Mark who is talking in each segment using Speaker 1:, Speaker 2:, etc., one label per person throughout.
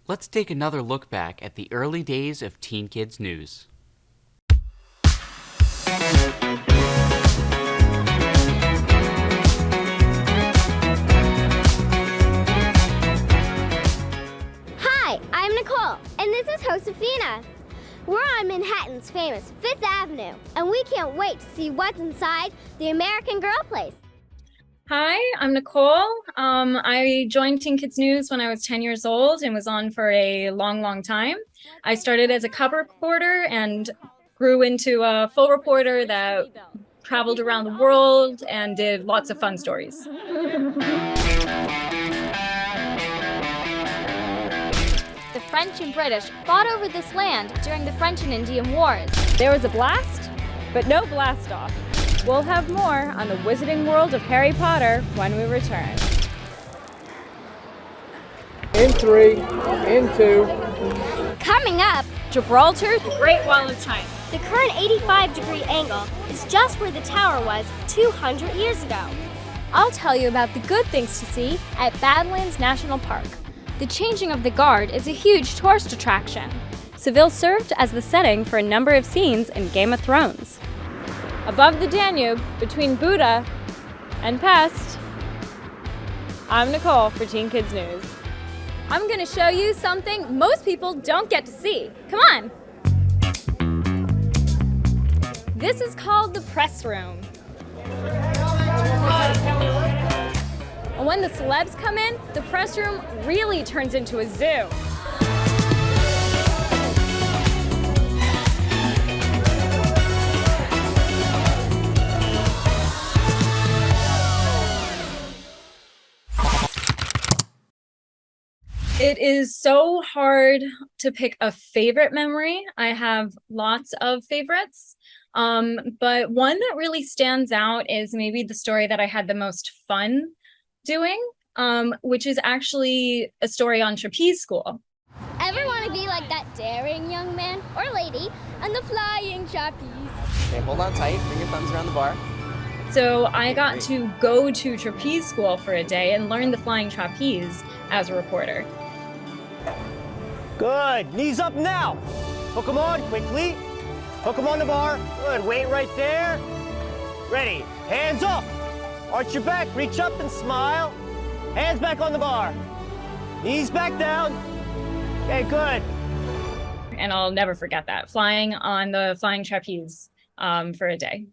Speaker 1: let's take another look back at the early days of Teen Kids News.
Speaker 2: Hi, I'm Nicole, and this is Josefina. We're on Manhattan's famous Fifth Avenue, and we can't wait to see what's inside the American Girl place.
Speaker 3: Hi, I'm Nicole. I joined Teen Kids News when I was 10 years old and was on for a long time. I started as a cover reporter and grew into a full reporter that traveled around the world and did lots of fun stories.
Speaker 4: The French and British fought over this land during the French and Indian Wars.
Speaker 5: There was a blast, but no blast off. We'll have more on the Wizarding World of Harry Potter when we return.
Speaker 6: In 3, in 2.
Speaker 2: Coming up,
Speaker 5: Gibraltar, the Great Wall of China.
Speaker 2: the current 85-degree angle is just where the tower was 200 years ago.
Speaker 4: I'll tell you about the good things to see at Badlands National Park. The changing of the guard is a huge tourist attraction.
Speaker 5: Seville served as the setting for a number of scenes in Game of Thrones. Above the Danube, between Buda and Pest, I'm Nicole for Teen Kids News. I'm gonna show you something most people don't get to see. Come on. This is called the press room. And when the celebs come in, the press room really turns into a zoo.
Speaker 3: It is so hard to pick a favorite memory. I have lots of favorites, but one that really stands out is maybe the story that I had the most fun doing, which is actually a story on trapeze school.
Speaker 2: Ever want to be like that daring young man or lady on the flying trapeze?
Speaker 7: Okay, hold on tight, bring your thumbs around the bar.
Speaker 3: So I got to go to trapeze school for a day and learn the flying trapeze as a reporter.
Speaker 8: Good. Knees up now. Hook them on quickly. Hook them on the bar. Good. Wait right there. Ready. Hands up. Arch your back. Reach up and smile. Hands back on the bar. Knees back down. Okay, good.
Speaker 3: And I'll never forget that, flying on the flying trapeze for a day.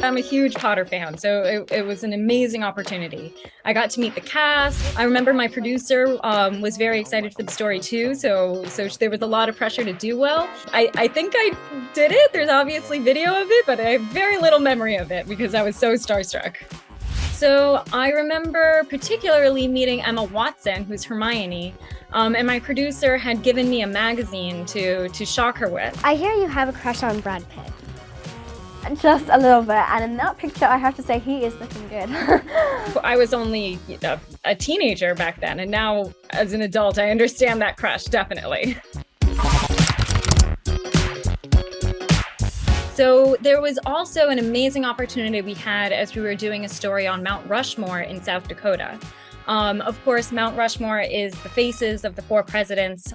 Speaker 3: I'm a huge Potter fan, so it was an amazing opportunity. I got to meet the cast. I remember my producer was very excited for the story too, so there was a lot of pressure to do well. I think I did it. There's obviously video of it, but I have very little memory of it because I was so starstruck. So I remember particularly meeting Emma Watson, who's Hermione, and my producer had given me a magazine to shock her with.
Speaker 2: I hear you have a crush on Brad Pitt.
Speaker 9: Just a little bit, and in that picture I have to say he is looking good.
Speaker 3: I was only a teenager back then, and now as an adult I understand that crush, definitely. So there was also an amazing opportunity we had as we were doing a story on Mount Rushmore in South Dakota. Of course, Mount Rushmore is the faces of the 4 presidents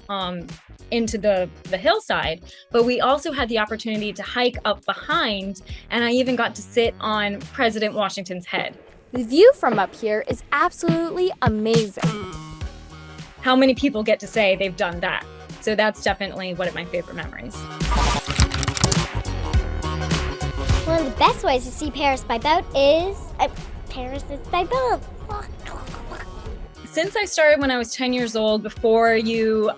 Speaker 3: into the hillside, but we also had the opportunity to hike up behind, and I even got to sit on President Washington's head.
Speaker 4: The view from up here is absolutely amazing.
Speaker 3: How many people get to say they've done that? So that's definitely one of my favorite memories.
Speaker 2: One of the best ways to see Paris by boat is Paris is by boat.
Speaker 3: Since I started when I was 10 years old, before you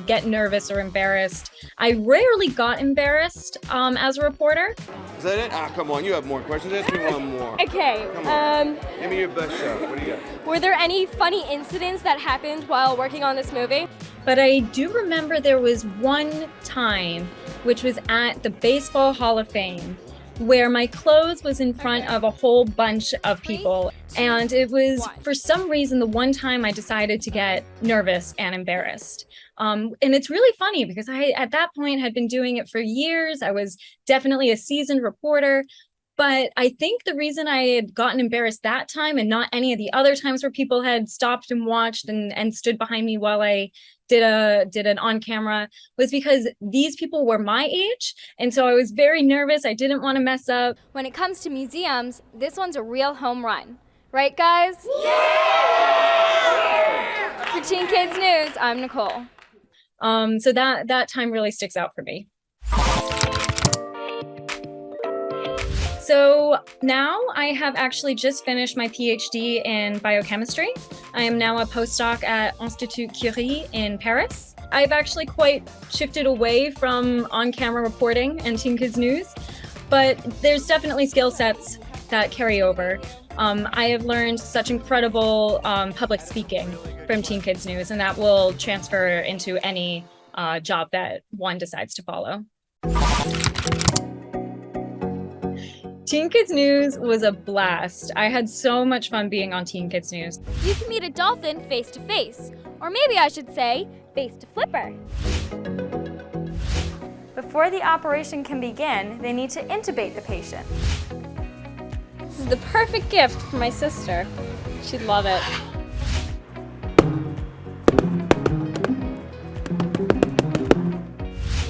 Speaker 3: get nervous or embarrassed, I rarely got embarrassed as a reporter.
Speaker 10: Is that it? Come on, you have more questions. Ask me one more.
Speaker 5: Okay,
Speaker 10: Come on. Give me your best shot. What do you got?
Speaker 5: were there any funny incidents that happened while working on this movie?
Speaker 3: But I do remember there was one time, which was at the Baseball Hall of Fame, where my clothes was in front of a whole bunch of people. And it was, for some reason, the one time I decided to get nervous and embarrassed. And it's really funny because I, at that point, had been doing it for years. I was definitely a seasoned reporter. But I think the reason I had gotten embarrassed that time and not any of the other times where people had stopped and watched and stood behind me while I did an on camera was because these people were my age. And so I was very nervous. I didn't want to mess up.
Speaker 4: When it comes to museums, this one's a real home run. Right, guys? Yeah! For Teen Kids News, I'm Nicole.
Speaker 3: So that time really sticks out for me. So now I have actually just finished my PhD in biochemistry. I am now a postdoc at Institut Curie in Paris. I've actually quite shifted away from on-camera reporting and Teen Kids News, but there's definitely skill sets that carry over. I have learned such incredible public speaking from Teen Kids News, and that will transfer into any job that one decides to follow. Teen Kids News was a blast. I had so much fun being on Teen Kids News.
Speaker 4: You can meet a dolphin face to face, or maybe I should say face to flipper.
Speaker 5: Before the operation can begin, they need to intubate the patient. This is the perfect gift for my sister. She'd love it.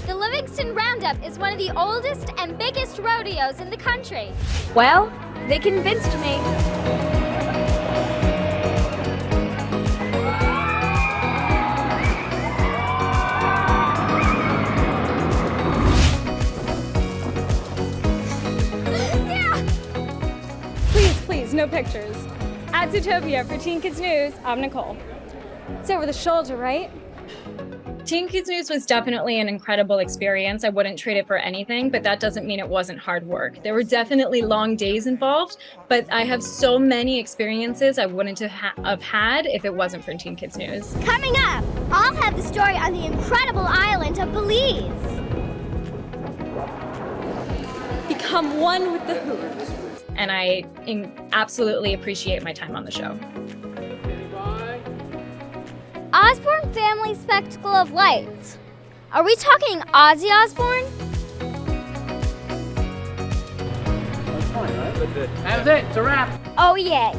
Speaker 2: The Livingston Roundup is one of the oldest and biggest rodeos in the country.
Speaker 4: Well, they convinced me.
Speaker 5: Please, no pictures. At Zootopia for Teen Kids News, I'm Nicole. It's over the shoulder, right?
Speaker 3: Teen Kids News was definitely an incredible experience. I wouldn't trade it for anything, but that doesn't mean it wasn't hard work. There were definitely long days involved, but I have so many experiences I wouldn't have had if it wasn't for Teen Kids News.
Speaker 2: Coming up, I'll have the story on the incredible island of Belize.
Speaker 5: Become one with the hoop.
Speaker 3: And I absolutely appreciate my time on the show.
Speaker 2: Osborne Family Spectacle of Lights. Are we talking Ozzy Osbourne?
Speaker 6: That was it. It's a wrap.
Speaker 2: Oh yeah.